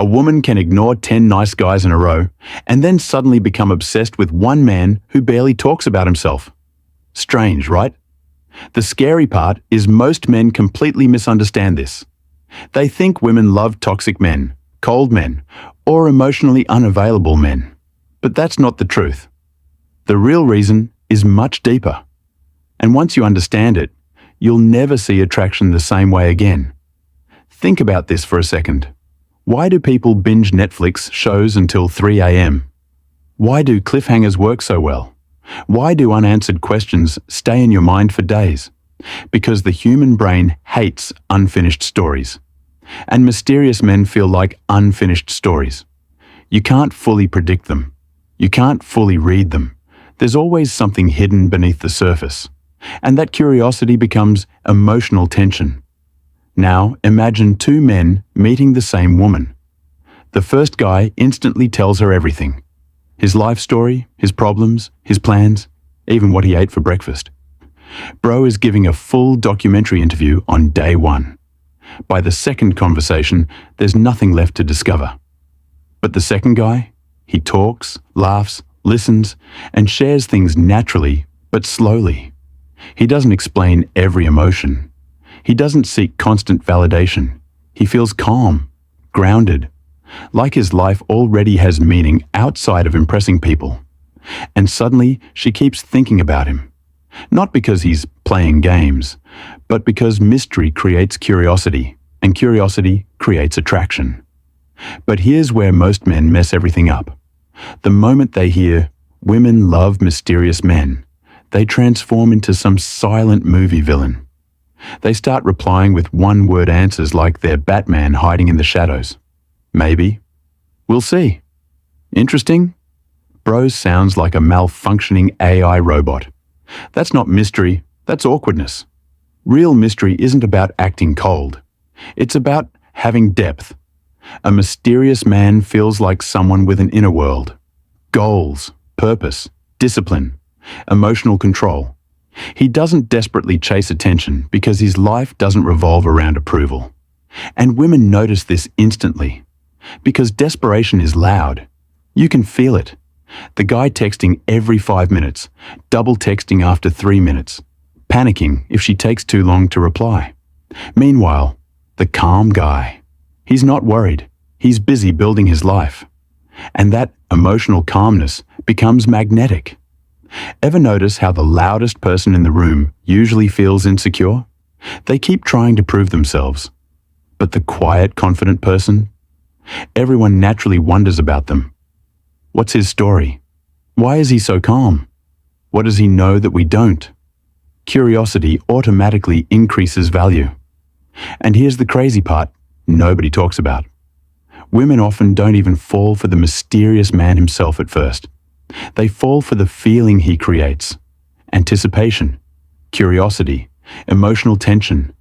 A woman can ignore 10 nice guys in a row and then suddenly become obsessed with one man who barely talks about himself. Strange, right? The scary part is most men completely misunderstand this. They think women love toxic men, cold men, or emotionally unavailable men. But that's not the truth. The real reason is much deeper. And once you understand it, you'll never see attraction the same way again. Think about this for a second. Why do people binge Netflix shows until 3 a.m.? Why do cliffhangers work so well? Why do unanswered questions stay in your mind for days? Because the human brain hates unfinished stories. And mysterious men feel like unfinished stories. You can't fully predict them. You can't fully read them. There's always something hidden beneath the surface. And that curiosity becomes emotional tension. Now, imagine two men meeting the same woman. The first guy instantly tells her everything. His life story, his problems, his plans, even what he ate for breakfast. Bro is giving a full documentary interview on day one. By the second conversation, there's nothing left to discover. But the second guy, he talks, laughs, listens, and shares things naturally, but slowly. He doesn't explain every emotion. He doesn't seek constant validation. He feels calm, grounded, like his life already has meaning outside of impressing people. And suddenly, she keeps thinking about him. Not because he's playing games, but because mystery creates curiosity, and curiosity creates attraction. But here's where most men mess everything up. The moment they hear, "Women love mysterious men," they transform into some silent movie villain. They start replying with one-word answers like they're Batman hiding in the shadows. Maybe. We'll see. Interesting? Bro sounds like a malfunctioning AI robot. That's not mystery, that's awkwardness. Real mystery isn't about acting cold. It's about having depth. A mysterious man feels like someone with an inner world. Goals, purpose, discipline, emotional control. He doesn't desperately chase attention because his life doesn't revolve around approval. And women notice this instantly. Because desperation is loud. You can feel it. The guy texting every 5 minutes, double texting after 3 minutes, panicking if she takes too long to reply. Meanwhile, the calm guy. He's not worried. He's busy building his life. And that emotional calmness becomes magnetic. Ever notice how the loudest person in the room usually feels insecure? They keep trying to prove themselves. But the quiet, confident person? Everyone naturally wonders about them. What's his story? Why is he so calm? What does he know that we don't? Curiosity automatically increases value. And here's the crazy part nobody talks about. Women often don't even fall for the mysterious man himself at first. They fall for the feeling he creates. Anticipation, curiosity, emotional tension.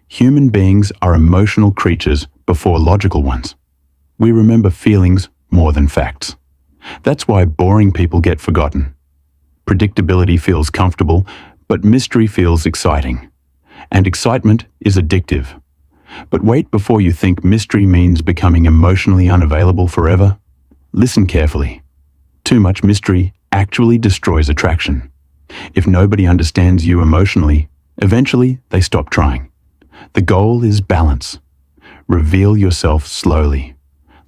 Human beings are emotional creatures before logical ones. We remember feelings more than facts. That's why boring people get forgotten. Predictability feels comfortable, but mystery feels exciting. And excitement is addictive. But wait before you think mystery means becoming emotionally unavailable forever. Listen carefully. Too much mystery actually destroys attraction. If nobody understands you emotionally, eventually they stop trying. The goal is balance. Reveal yourself slowly,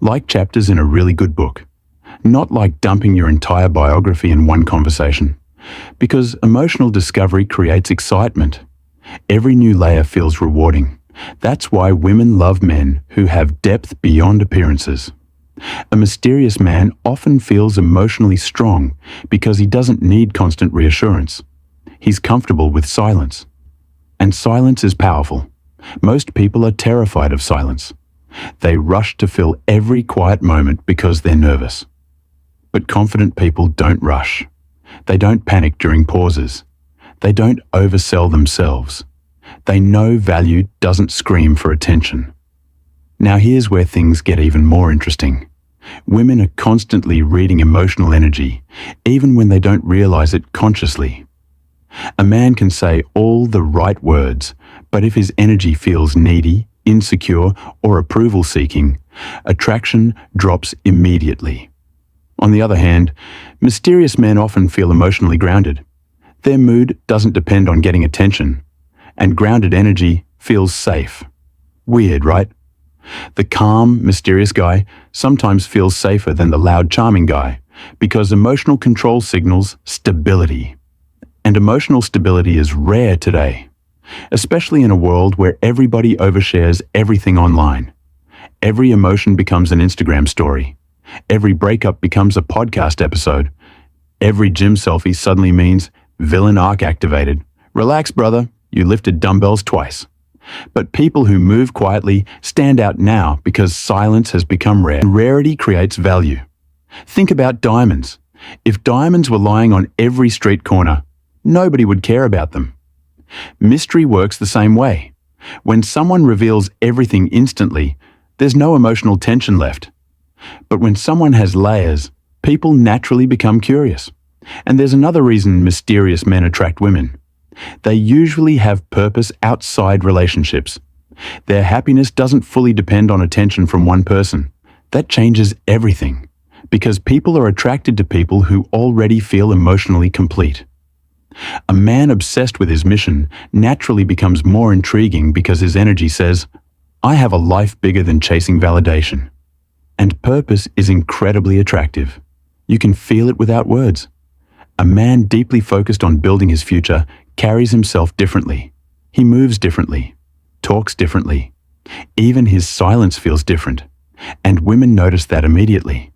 like chapters in a really good book, not like dumping your entire biography in one conversation. Because emotional discovery creates excitement. Every new layer feels rewarding. That's why women love men who have depth beyond appearances. A mysterious man often feels emotionally strong because he doesn't need constant reassurance. He's comfortable with silence. And silence is powerful. Most people are terrified of silence. They rush to fill every quiet moment because they're nervous. But confident people don't rush. They don't panic during pauses. They don't oversell themselves. They know value doesn't scream for attention. Now here's where things get even more interesting. Women are constantly reading emotional energy, even when they don't realize it consciously. A man can say all the right words, but if his energy feels needy, insecure, or approval-seeking, attraction drops immediately. On the other hand, mysterious men often feel emotionally grounded. Their mood doesn't depend on getting attention, and grounded energy feels safe. Weird, right? The calm, mysterious guy sometimes feels safer than the loud, charming guy because emotional control signals stability. And emotional stability is rare today, especially in a world where everybody overshares everything online. Every emotion becomes an Instagram story. Every breakup becomes a podcast episode. Every gym selfie suddenly means villain arc activated. Relax, brother, you lifted dumbbells twice. But people who move quietly stand out now because silence has become rare. And rarity creates value. Think about diamonds. If diamonds were lying on every street corner, nobody would care about them. Mystery works the same way. When someone reveals everything instantly, there's no emotional tension left. But when someone has layers, people naturally become curious. And there's another reason mysterious men attract women. They usually have purpose outside relationships. Their happiness doesn't fully depend on attention from one person. That changes everything, because people are attracted to people who already feel emotionally complete. A man obsessed with his mission naturally becomes more intriguing because his energy says, "I have a life bigger than chasing validation." And purpose is incredibly attractive. You can feel it without words. A man deeply focused on building his future carries himself differently. He moves differently, talks differently. Even his silence feels different, and women notice that immediately.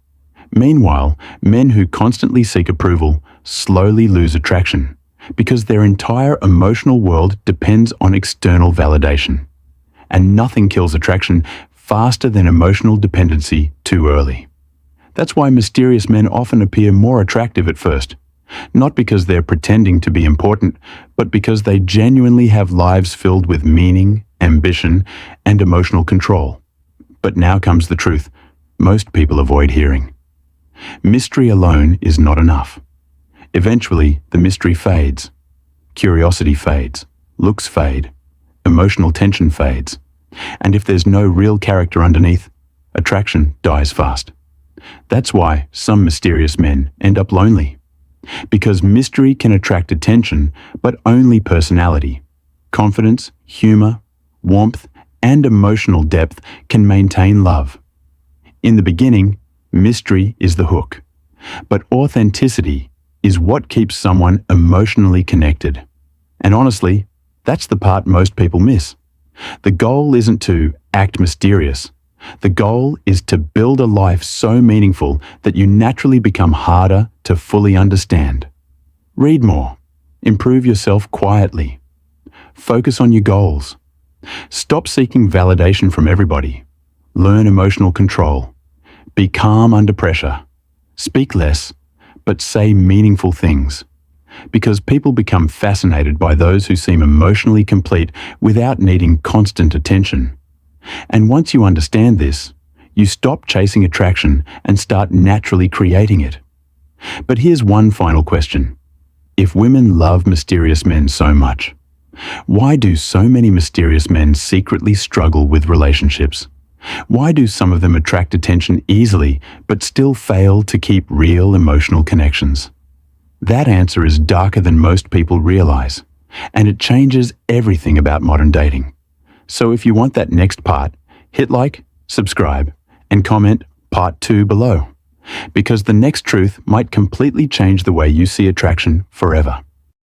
Meanwhile, men who constantly seek approval slowly lose attraction because their entire emotional world depends on external validation. And nothing kills attraction faster than emotional dependency too early. That's why mysterious men often appear more attractive at first. Not because they're pretending to be important, but because they genuinely have lives filled with meaning, ambition, and emotional control. But now comes the truth most people avoid hearing. Mystery alone is not enough. Eventually, the mystery fades. Curiosity fades. Looks fade. Emotional tension fades. And if there's no real character underneath, attraction dies fast. That's why some mysterious men end up lonely. Because mystery can attract attention, but only personality. Confidence, humor, warmth, and emotional depth can maintain love. In the beginning, mystery is the hook. But authenticity is what keeps someone emotionally connected. And honestly, that's the part most people miss. The goal isn't to act mysterious. The goal is to build a life so meaningful that you naturally become harder to fully understand. Read more. Improve yourself quietly. Focus on your goals. Stop seeking validation from everybody. Learn emotional control. Be calm under pressure. Speak less, but say meaningful things. Because people become fascinated by those who seem emotionally complete without needing constant attention. And once you understand this, you stop chasing attraction and start naturally creating it. But here's one final question. If women love mysterious men so much, why do so many mysterious men secretly struggle with relationships? Why do some of them attract attention easily but still fail to keep real emotional connections? That answer is darker than most people realize, and it changes everything about modern dating. So if you want that next part, hit like, subscribe, and comment part 2 below, because the next truth might completely change the way you see attraction forever.